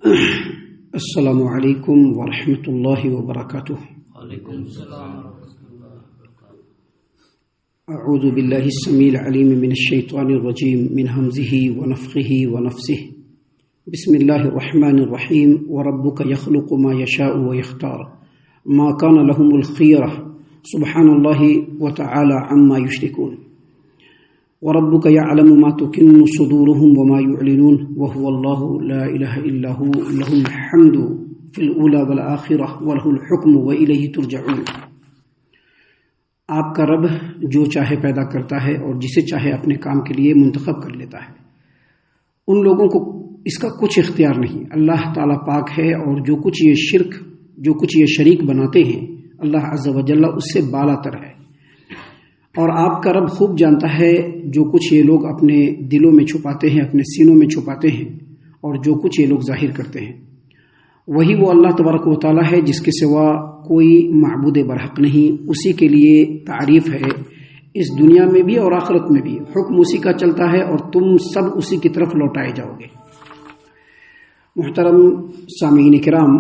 السلام علیکم ورحمۃ اللہ وبرکاتہ۔ وعلیکم السلام ورحمۃ اللہ وبرکاتہ۔ اعوذ باللہ السمیع العلیم من الشیطان الرجیم من ہمزہ ونفخہ ونفثہ۔ بسم اللہ الرحمن الرحیم۔ وربک یخلق ما یشاء ویختار ما کان لهم الخیرہ سبحان اللہ وتعالی عما یشرکون۔ وربک یعلم ما تکن صدورهم وما یعلنون وهو اللہ لا الہ الا هو لہ الحمد فی الاولی والآخرہ ولہ الحکم والیہ ترجعون۔ آپ کا رب جو چاہے پیدا کرتا ہے اور جسے چاہے اپنے کام کے لیے منتخب کر لیتا ہے۔ ان لوگوں کو اس کا کچھ اختیار نہیں۔ اللہ تعالیٰ پاک ہے، اور جو کچھ یہ شریک بناتے ہیں اللہ عز و جل اس سے بالا تر ہے۔ اور آپ کا رب خوب جانتا ہے جو کچھ یہ لوگ اپنے دلوں میں چھپاتے ہیں، اپنے سینوں میں چھپاتے ہیں، اور جو کچھ یہ لوگ ظاہر کرتے ہیں۔ وہی وہ اللہ تبارک و تعالیٰ ہے جس کے سوا کوئی معبود برحق نہیں۔ اسی کے لیے تعریف ہے اس دنیا میں بھی اور آخرت میں بھی۔ حکم اسی کا چلتا ہے اور تم سب اسی کی طرف لوٹائے جاؤ گے۔ محترم سامعین کرام،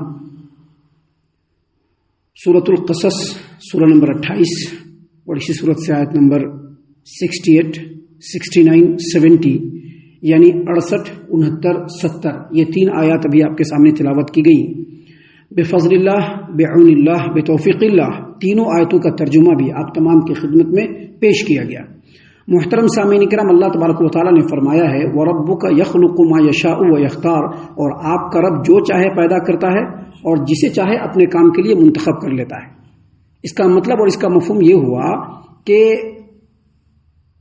سورۃ القصص سورہ نمبر 28 اور اسی صورت سے آیت نمبر 68، 69، 70 یعنی 68، 69، 70 یہ 3 آیات ابھی آپ کے سامنے تلاوت کی گئی۔ بفضل اللہ، بعون اللہ، بتوفیق اللہ، تینوں آیتوں کا ترجمہ بھی آپ تمام کی خدمت میں پیش کیا گیا۔ محترم سامعین کرام، اللہ تبارک و تعالیٰ نے فرمایا ہے وَرَبُّكَ يَخْلُقُ مَا يَشَاءُ وَيَخْتَارُ، اور آپ کا رب جو چاہے پیدا کرتا ہے اور جسے چاہے اپنے کام کے لیے منتخب کر لیتا ہے۔ اس کا مطلب اور اس کا مفہوم یہ ہوا کہ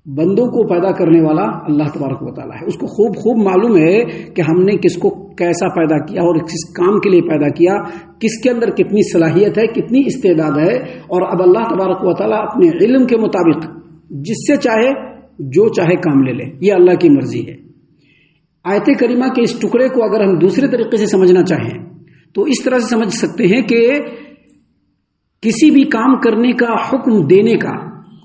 بندوں کو پیدا کرنے والا اللہ تبارک و تعالیٰ ہے۔ اس کو خوب معلوم ہے کہ ہم نے کس کو کیسا پیدا کیا اور کس کام کے لیے پیدا کیا، کس کے اندر کتنی صلاحیت ہے، کتنی استعداد ہے۔ اور اب اللہ تبارک و تعالیٰ اپنے علم کے مطابق جس سے چاہے جو چاہے کام لے لے، یہ اللہ کی مرضی ہے۔ آیت کریمہ کے اس ٹکڑے کو اگر ہم دوسرے طریقے سے سمجھنا چاہیں تو اس طرح سے سمجھ سکتے ہیں کہ کسی بھی کام کرنے کا، حکم دینے کا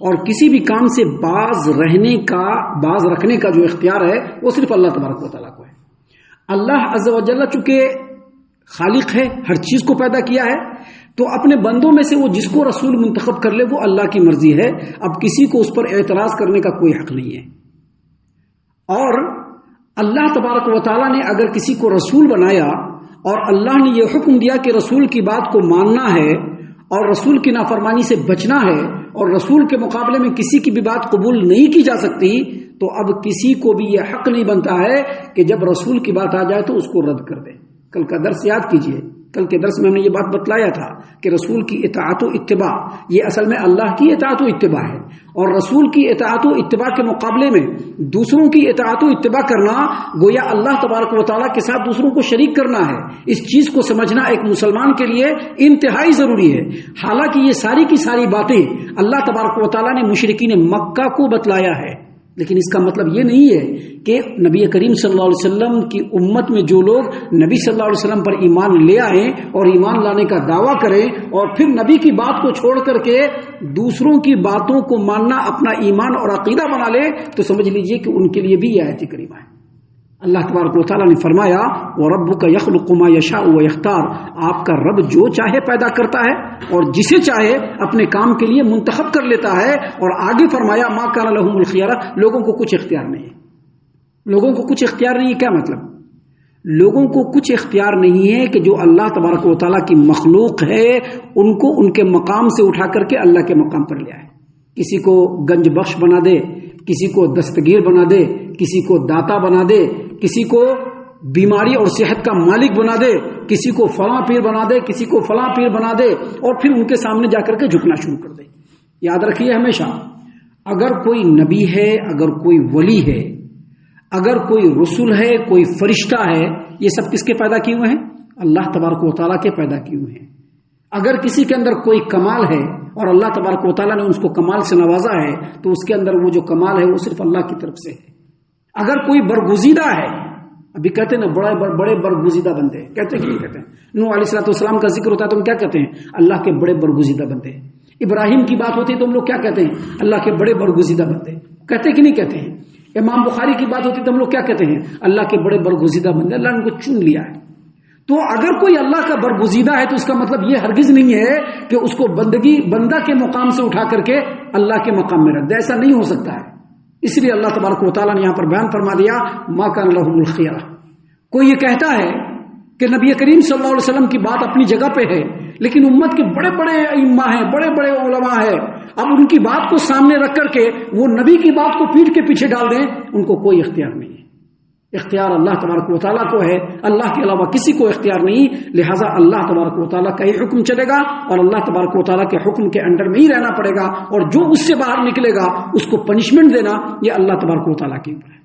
اور کسی بھی کام سے باز رکھنے کا جو اختیار ہے وہ صرف اللہ تبارک و تعالیٰ کو ہے۔ اللہ عز و جل چونکہ خالق ہے، ہر چیز کو پیدا کیا ہے، تو اپنے بندوں میں سے وہ جس کو رسول منتخب کر لے وہ اللہ کی مرضی ہے۔ اب کسی کو اس پر اعتراض کرنے کا کوئی حق نہیں ہے۔ اور اللہ تبارک و تعالیٰ نے اگر کسی کو رسول بنایا اور اللہ نے یہ حکم دیا کہ رسول کی بات کو ماننا ہے اور رسول کی نافرمانی سے بچنا ہے اور رسول کے مقابلے میں کسی کی بھی بات قبول نہیں کی جا سکتی، تو اب کسی کو بھی یہ حق نہیں بنتا ہے کہ جب رسول کی بات آ جائے تو اس کو رد کر دے۔ کل کا درس یاد کیجئے، کل کے درس میں ہم نے یہ بات بتلایا تھا کہ رسول کی اطاعت و اتباع یہ اصل میں اللہ کی اطاعت و اتباع ہے، اور رسول کی اطاعت و اتباع کے مقابلے میں دوسروں کی اطاعت و اتباع کرنا گویا اللہ تبارک و تعالیٰ کے ساتھ دوسروں کو شریک کرنا ہے۔ اس چیز کو سمجھنا ایک مسلمان کے لیے انتہائی ضروری ہے۔ حالانکہ یہ ساری کی ساری باتیں اللہ تبارک و تعالیٰ نے مشرکین مکہ کو بتلایا ہے، لیکن اس کا مطلب یہ نہیں ہے کہ نبی کریم صلی اللہ علیہ وسلم کی امت میں جو لوگ نبی صلی اللہ علیہ وسلم پر ایمان لے آئیں اور ایمان لانے کا دعویٰ کریں اور پھر نبی کی بات کو چھوڑ کر کے دوسروں کی باتوں کو ماننا اپنا ایمان اور عقیدہ بنا لے، تو سمجھ لیجئے کہ ان کے لیے بھی یہ آیت کریمہ ہے۔ اللہ تبارک و تعالیٰ نے فرمایا وَرَبُّكَ يَخْلُقُ مَا يَشَاءُ وَيَخْتَارُ، آپ کا رب جو چاہے پیدا کرتا ہے اور جسے چاہے اپنے کام کے لیے منتخب کر لیتا ہے۔ اور آگے فرمایا مَا كَانَ لَهُمُ الْخِيَرَةُ، لوگوں کو کچھ اختیار نہیں ہے۔ لوگوں کو کچھ اختیار نہیں ہے، کیا مطلب؟ لوگوں کو کچھ اختیار نہیں ہے کہ جو اللہ تبارک و تعالیٰ کی مخلوق ہے ان کو ان کے مقام سے اٹھا کر کے اللہ کے مقام پر لے آئے۔ کسی کو گنج بخش بنا دے، کسی کو دستگیر بنا دے، کسی کو داتا بنا دے، کسی کو بیماری اور صحت کا مالک بنا دے، کسی کو فلاں پیر بنا دے، کسی کو فلاں پیر بنا دے، اور پھر ان کے سامنے جا کر کے جھکنا شروع کر دے۔ یاد رکھیے ہمیشہ، اگر کوئی نبی ہے، اگر کوئی ولی ہے، اگر کوئی رسول ہے، کوئی فرشتہ ہے، یہ سب کس کے پیدا کیے ہوئے ہیں؟ اللہ تبارک و تعالیٰ کے پیدا کیے ہوئے ہیں۔ اگر کسی کے اندر کوئی کمال ہے اور اللہ تبارک و تعالیٰ نے اس کو کمال سے نوازا ہے تو اس کے اندر وہ جو کمال ہے وہ صرف اللہ کی طرف سے ہے۔ اگر کوئی برگزیدہ ہے، ابھی کہتے ہیں نا بڑے برگزیدہ بندے، کہتے ہیں کہ نہیں کہتے ہیں؟ نوح علیہ السلام کا ذکر ہوتا ہے تو ہم کیا کہتے ہیں؟ اللہ کے بڑے برگزیدہ بندے۔ ابراہیم کی بات ہوتی ہے تو ہم لوگ کیا کہتے ہیں؟ اللہ کے بڑے برگزیدہ بندے۔ کہتے کہ نہیں کہتے ہیں؟ امام بخاری کی بات ہوتی ہے تو ہم لوگ کیا کہتے ہیں؟ اللہ کے بڑے برگزیدہ بندے، اللہ نے ان کو چن لیا ہے۔ تو اگر کوئی اللہ کا برگزیدہ ہے تو اس کا مطلب یہ ہرگز نہیں ہے کہ اس کو بندہ کے مقام سے اٹھا کر کے اللہ کے مقام میں رکھ دے، ایسا نہیں ہو سکتا ہے۔ اس لیے اللہ تبارک و تعالیٰ نے یہاں پر بیان فرما دیا ما کان لہم الخیرہ۔ کوئی یہ کہتا ہے کہ نبی کریم صلی اللہ علیہ وسلم کی بات اپنی جگہ پہ ہے، لیکن امت کے بڑے بڑے ائمہ ہیں، بڑے بڑے علماء ہیں، اب ان کی بات کو سامنے رکھ کر کے وہ نبی کی بات کو پیٹھ کے پیچھے ڈال دیں، ان کو کوئی اختیار نہیں ہے۔ اختیار اللہ تبارک و تعالیٰ کو ہے، اللہ کے علاوہ کسی کو اختیار نہیں، لہٰذا اللہ تبارک و تعالیٰ کا ہی حکم چلے گا اور اللہ تبارک و تعالیٰ کے حکم کے انڈر میں ہی رہنا پڑے گا، اور جو اس سے باہر نکلے گا اس کو پنشمنٹ دینا یہ اللہ تبارک و تعالیٰ کے اوپر ہے۔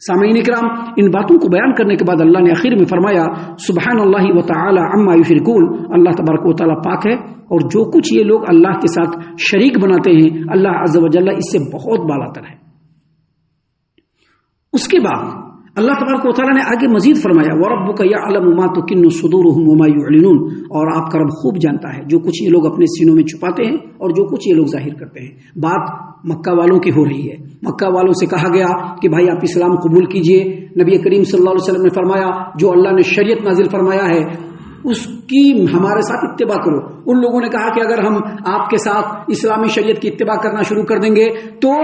سامعین اکرام، ان باتوں کو بیان کرنے کے بعد اللہ نے آخر میں فرمایا سبحان اللہ و تعالی عما یشرکون، اللہ تبارک و تعالیٰ پاک ہے اور جو کچھ یہ لوگ اللہ کے ساتھ شریک بناتے ہیں اللہ عز و جل اس سے بہت بالا تر ہے۔ اس کے بعد اللہ تبارک و تعالیٰ نے آگے مزید فرمایا وَرَبُّكَ يَعْلَمُ مَا تُكِنُّ صُدُورُهُمْ وَمَا يُعْلِنُونَ، اور آپ کا رب خوب جانتا ہے جو کچھ یہ لوگ اپنے سینوں میں چھپاتے ہیں اور جو کچھ یہ لوگ ظاہر کرتے ہیں۔ بات مکہ والوں کی ہو رہی ہے، مکہ والوں سے کہا گیا کہ بھائی آپ اسلام قبول کیجئے، نبی کریم صلی اللہ علیہ وسلم نے فرمایا جو اللہ نے شریعت نازل فرمایا ہے اس کی ہمارے ساتھ اتباع کرو۔ ان لوگوں نے کہا کہ اگر ہم آپ کے ساتھ اسلامی شریعت کی اتباع کرنا شروع کر دیں گے تو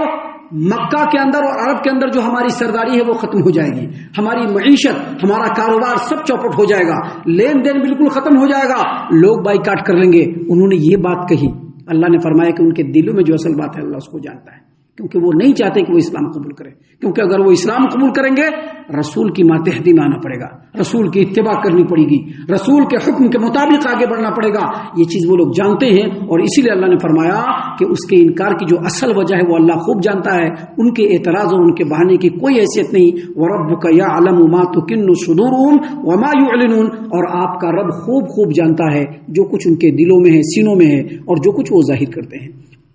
مکہ کے اندر اور عرب کے اندر جو ہماری سرداری ہے وہ ختم ہو جائے گی، ہماری معیشت، ہمارا کاروبار سب چوپٹ ہو جائے گا، لین دین بالکل ختم ہو جائے گا، لوگ بائیکاٹ کر لیں گے۔ انہوں نے یہ بات کہی، اللہ نے فرمایا کہ ان کے دلوں میں جو اصل بات ہے اللہ اس کو جانتا ہے، کیونکہ وہ نہیں چاہتے کہ وہ اسلام قبول کرے، کیونکہ اگر وہ اسلام قبول کریں گے رسول کی ماتحتی میں آنا پڑے گا، رسول کی اتباع کرنی پڑے گی، رسول کے حکم کے مطابق آگے بڑھنا پڑے گا، یہ چیز وہ لوگ جانتے ہیں، اور اسی لیے اللہ نے فرمایا کہ اس کے انکار کی جو اصل وجہ ہے وہ اللہ خوب جانتا ہے، ان کے اعتراض اور ان کے بہانے کی کوئی حیثیت نہیں۔ وَرَبُّكَ يَعْلَمُ مَا تُكِنُّ صُدُورُهُمْ وَمَا يُعْلِنُونَ، اور آپ کا رب خوب خوب جانتا ہے جو کچھ ان کے دلوں میں ہے، سینوں میں ہے، اور جو کچھ وہ ظاہر کرتے ہیں۔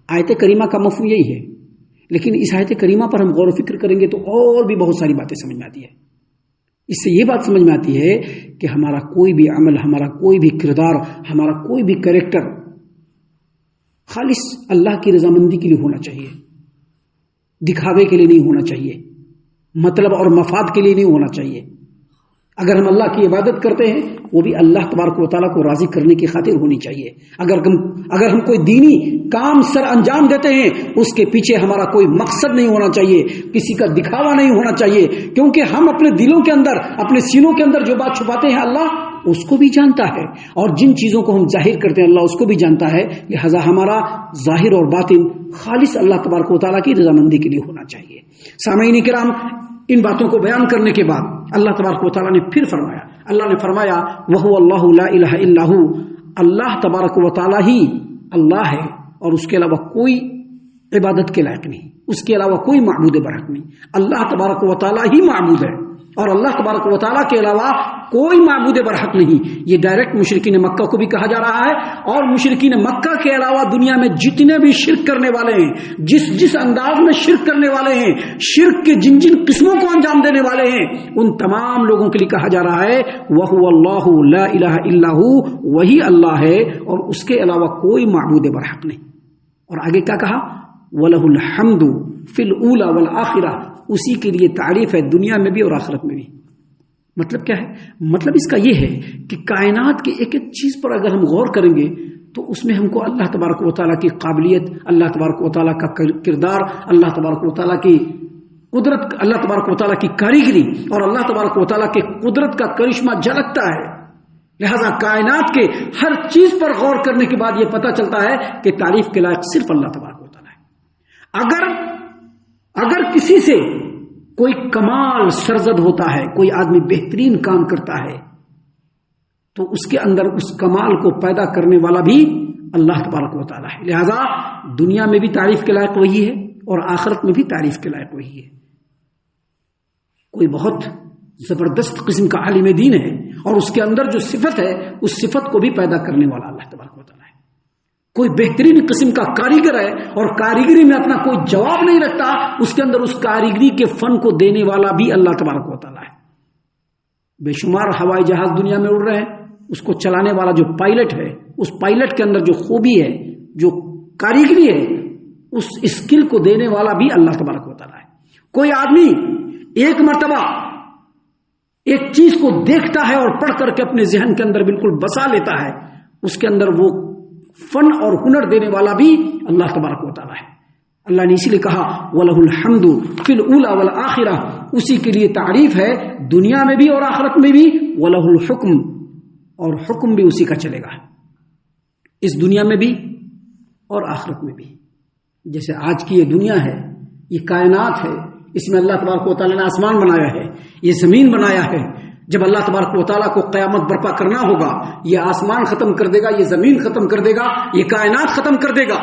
آیت کریمہ کا مفہوم یہی ہے، لیکن اس آیت کریمہ پر ہم غور و فکر کریں گے تو اور بھی بہت ساری باتیں سمجھ میں آتی ہے۔ اس سے یہ بات سمجھ میں آتی ہے کہ ہمارا کوئی بھی عمل، ہمارا کوئی بھی کردار، ہمارا کوئی بھی کریکٹر خالص اللہ کی رضامندی کے لیے ہونا چاہیے، دکھاوے کے لیے نہیں ہونا چاہیے، مطلب اور مفاد کے لیے نہیں ہونا چاہیے۔ اگر ہم اللہ کی عبادت کرتے ہیں وہ بھی اللہ تبارک و تعالیٰ کو راضی کرنے کی خاطر ہونی چاہیے۔ اگر ہم کوئی دینی کام سر انجام دیتے ہیں اس کے پیچھے ہمارا کوئی مقصد نہیں ہونا چاہیے، کسی کا دکھاوا نہیں ہونا چاہیے، کیونکہ ہم اپنے دلوں کے اندر، اپنے سینوں کے اندر جو بات چھپاتے ہیں اللہ اس کو بھی جانتا ہے، اور جن چیزوں کو ہم ظاہر کرتے ہیں اللہ اس کو بھی جانتا ہے، لہذا ہمارا ظاہر اور باطن خالص اللہ تبارک و تعالیٰ کی رضامندی کے لیے ہونا چاہیے۔ سامعین کرام، ان باتوں کو بیان کرنے کے بعد اللہ تبارک و تعالیٰ نے پھر فرمایا، اللہ نے فرمایا وَهُوَ اللَّهُ لَا إِلَهَ إِلَّا هُوَ، اللہ تبارک و تعالیٰ ہی اللہ ہے اور اس کے علاوہ کوئی عبادت کے لائق نہیں، اس کے علاوہ کوئی معبود برحق نہیں، اللہ تبارک و تعالیٰ ہی معبود ہے اور اللہ تبارک و تعالیٰ کے علاوہ کوئی معبود برحق نہیں۔ یہ ڈائریکٹ مشرکین مکہ کو بھی کہا جا رہا ہے، اور مشرکین مکہ کے علاوہ دنیا میں جتنے بھی شرک کرنے والے ہیں، جس انداز میں شرک کرنے والے ہیں، شرک کے جن قسموں کو انجام دینے والے ہیں، ان تمام لوگوں کے لیے کہا جا رہا ہے وَهُوَ اللَّهُ لَا إِلَهَ إِلَّا هُوَ، وہی اللہ ہے اور اس کے علاوہ کوئی معبود برحق نہیں۔ اور آگے کیا کہا وَلَهُ الْحَمْدُ فِي الْأُولَى وَالْآخِرَةِ، اسی کے لیے تعریف ہے دنیا میں بھی اور آخرت میں بھی۔ مطلب کیا ہے؟ مطلب اس کا یہ ہے کہ کائنات کی ایک ایک چیز پر اگر ہم غور کریں گے تو اس میں ہم کو اللہ تبارک و تعالیٰ کی قابلیت، اللہ تبارک و تعالیٰ کا کردار، اللہ تبارک و تعالیٰ کی قدرت، اللہ تبارک و تعالیٰ کی کاریگری اور اللہ تبارک و تعالیٰ کی قدرت کا کرشمہ جھلکتا ہے۔ لہذا کائنات کے ہر چیز پر غور کرنے کے بعد یہ پتہ چلتا ہے کہ تعریف کے لائق صرف اللہ تبارک و تعالیٰ ہے۔ اگر کسی سے کوئی کمال سرزد ہوتا ہے، کوئی آدمی بہترین کام کرتا ہے، تو اس کے اندر اس کمال کو پیدا کرنے والا بھی اللہ تبارک و تعالیٰ ہے۔ لہذا دنیا میں بھی تعریف کے لائق وہی ہے اور آخرت میں بھی تعریف کے لائق وہی ہے۔ کوئی بہت زبردست قسم کا عالم دین ہے اور اس کے اندر جو صفت ہے اس صفت کو بھی پیدا کرنے والا اللہ تبارک و تعالیٰ ہے۔ کوئی بہترین قسم کا کاریگر ہے اور کاریگری میں اپنا کوئی جواب نہیں رکھتا، اس کے اندر اس کاریگری کے فن کو دینے والا بھی اللہ تبارک و تعالیٰ ہے۔ بے شمار ہوائی جہاز دنیا میں اڑ رہے ہیں، اس کو چلانے والا جو پائلٹ ہے، اس پائلٹ کے اندر جو خوبی ہے، جو کاریگری ہے، اس اسکل کو دینے والا بھی اللہ تبارک و تعالیٰ ہے۔ کوئی آدمی ایک ایک چیز کو دیکھتا ہے اور پڑھ کر کے اپنے ذہن کے اندر بالکل بسا لیتا ہے، اس کے اندر وہ فن اور ہنر دینے والا بھی اللہ تبارک و تعالیٰ ہے۔ اللہ نے اسی لیے کہا وَلَهُ الْحَمْدُ فِي الْأُولَى وَالْآخِرَةِ، اسی کے لیے تعریف ہے دنیا میں بھی اور آخرت میں بھی، وَلَهُ الْحُكْمُ، اور حکم بھی اسی کا چلے گا، اس دنیا میں بھی اور آخرت میں بھی۔ جیسے آج کی یہ دنیا ہے، یہ کائنات ہے، اس میں اللہ تبارک و تعالیٰ نے آسمان بنایا ہے، یہ زمین بنایا ہے۔ جب اللہ تبارک و تعالیٰ کو قیامت برپا کرنا ہوگا، یہ آسمان ختم کر دے گا، یہ زمین ختم کر دے گا، یہ کائنات ختم کر دے گا،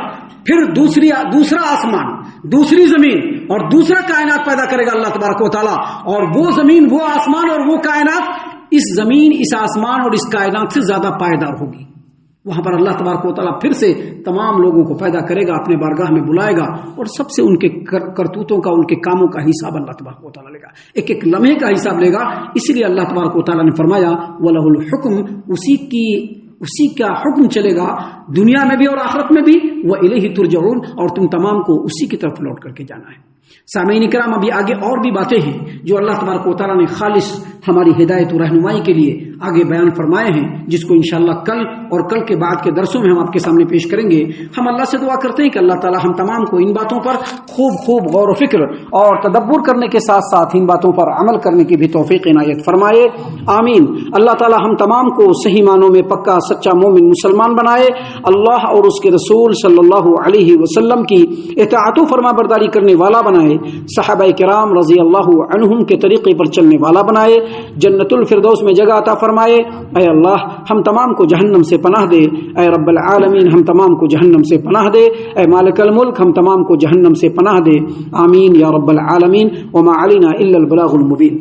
پھر دوسرا آسمان، دوسری زمین اور دوسرا کائنات پیدا کرے گا اللہ تبارک و تعالیٰ، اور وہ زمین، وہ آسمان اور وہ کائنات اس زمین، اس آسمان اور اس کائنات سے زیادہ پائیدار ہوگی۔ وہاں پر اللہ تبارک و تعالیٰ پھر سے تمام لوگوں کو پیدا کرے گا، اپنے بارگاہ میں بلائے گا، اور سب سے ان کے کرتوتوں کا، ان کے کاموں کا حساب اللہ تبارک و تعالیٰ لے گا، ایک ایک لمحے کا حساب لے گا۔ اسی لیے اللہ تبارک و تعالیٰ نے فرمایا وَلَهُ الْحُكْمُ، اسی کا حکم چلے گا دنیا میں بھی اور آخرت میں بھی، وَإِلَيْهِ تُرْجَعُونَ، اور تم تمام کو اسی کی طرف لوٹ کر کے جانا ہے۔ سامعین کرام، ابھی آگے اور بھی باتیں ہیں جو اللہ تبارک و تعالیٰ نے خالص ہماری ہدایت و رہنمائی کے لیے آگے بیان فرمائے ہیں، جس کو انشاءاللہ کل اور کل کے بعد کے درسوں میں ہم آپ کے سامنے پیش کریں گے۔ ہم اللہ سے دعا کرتے ہیں کہ اللہ تعالیٰ ہم تمام کو ان باتوں پر خوب غور و فکر اور تدبر کرنے کے ساتھ ساتھ ان باتوں پر عمل کرنے کی بھی توفیق عنایت فرمائے، آمین۔ اللہ تعالیٰ ہم تمام کو صحیح معنوں میں پکا سچا مومن مسلمان بنائے، اللہ اور اس کے رسول صلی اللہ علیہ وسلم کی اطاعت و فرما برداری کرنے والا بنائے، صحابہ کرام رضی اللہ عنہم کے طریقے پر چلنے والا بنائے، جنت الفردوس میں جگہ عطا فرمائے۔ اے اللہ ہم تمام کو جہنم سے پناہ دے، اے رب العالمین ہم تمام کو جہنم سے پناہ دے، اے مالک الملک ہم تمام کو جہنم سے پناہ دے، آمین یا رب العالمین۔ وما علینا الا البلاغ المبین۔